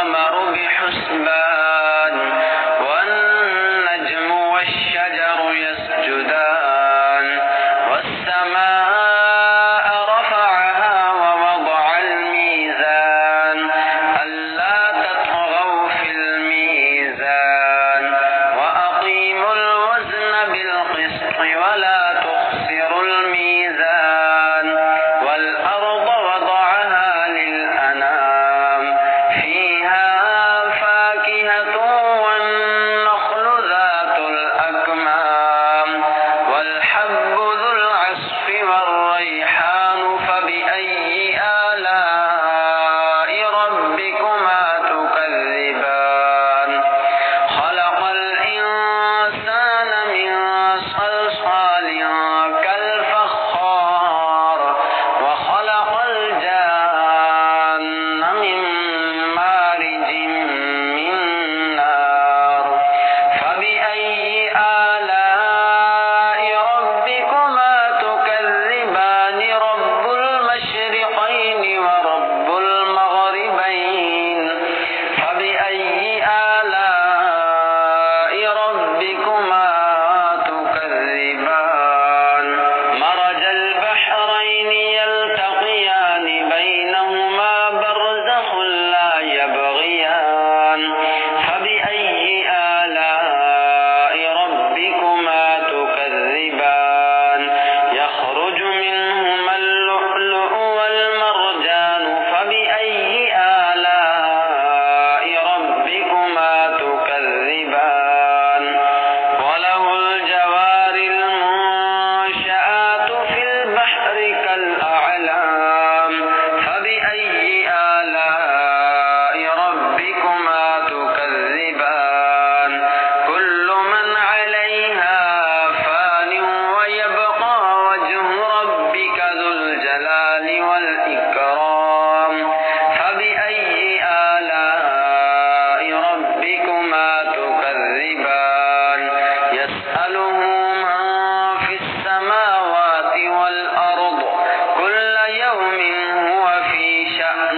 والقمر بحسبان والنجم والشجر يسجدان والسماء رفعها ووضع الميزان ألا تطغوا في الميزان وأقيموا الوزن بالقسط ولا تخسروا الميزان والأرض وضعها للأنام فيها فاكهة والنخل ذات الأكمام والحب ذو العصف والريحان فبأي آلاء ربكما تكذبان خلق الإنسان من صلصال كالفخار وخلق الجان من مارج من نار فبأي آلاء ربكما تكذبان رب المشرقين ورب المغربين فبأي آلاء ربكما تكذبان مرج البحرين يلتقيان بينهما برزخ لا يبغيان فبأي آلاء ربكما تكذبان يخرج منهما اللؤلؤ والمرجان فبأي آلاء ربكما تكذبان وله الجوار المنشآت في البحر كالأعلام فبأي آلاء ربكما تكذبان كل من عليها فان ويبقى وجه ربك ذو الجلال والإكرام فبأي آلاء ربكما تكذبان يسأله من في السماوات والأرض كل يوم هو في شأن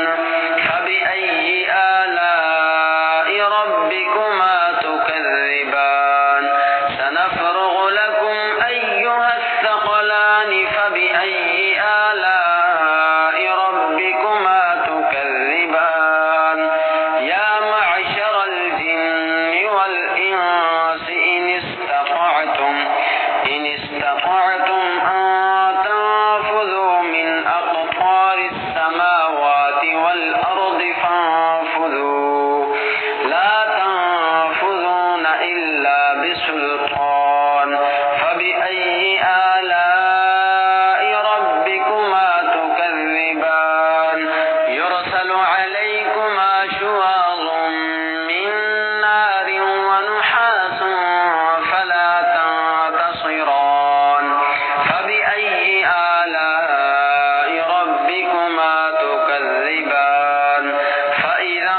فبأي آلاء ربكما تكذبان سنفرغ لكم أيها الثقلان فبأي آلاء ربكما تكذبان يا معشر الجن والإنس إن استطعتم أن تنفذوا من أقطار السماوات والأرض فانفذوا لا تنفذون إلا بسلطان فبأي آلاء ربكما تكذبان يرسل عليكما شواظ من نار ونحاس فلا تنتصران فبأي آلاء ربكما تكذبان فإذا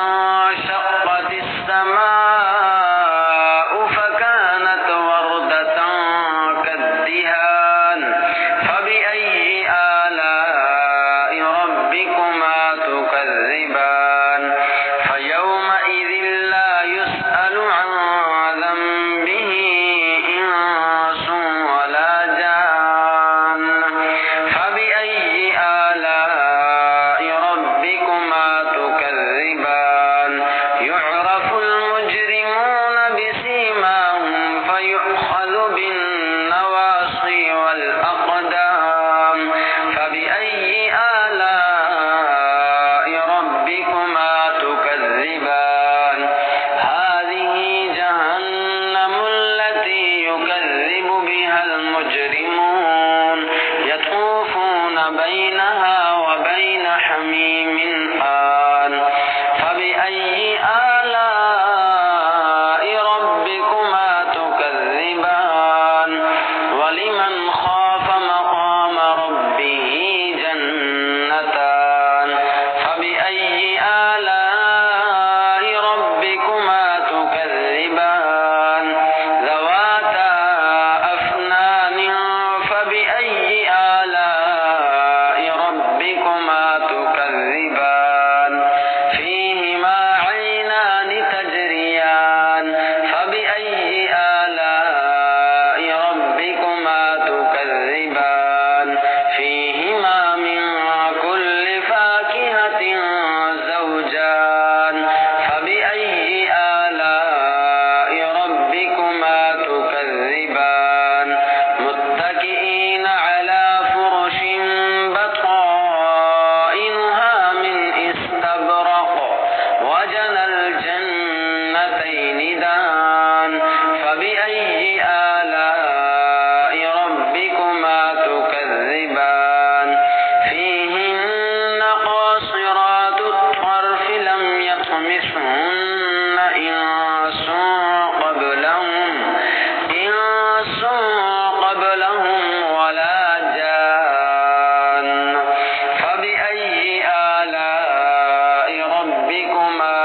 انشقت السماء فكانت وردة كالدهان فبأي آلاء ربكما تكذبان فيومئذ لا يسأل عن ذنبه إنس ولا جان فبأي آلاء ربكما تكذبان يعرف المجرمون بسيماهم فيؤخذ بالنواصي والأقدام فبأي آلاء ربكما تكذبان هذه جهنم التي يكذب بها المجرمون يطوفون بينها وبين حميم آن فبأي آلاء ربكما تكذبان ولمن خاف مقام ربه جنتان فبأي آلاء يطمثهن إنس قبلهم ولا جان فبأي آلاء ربكما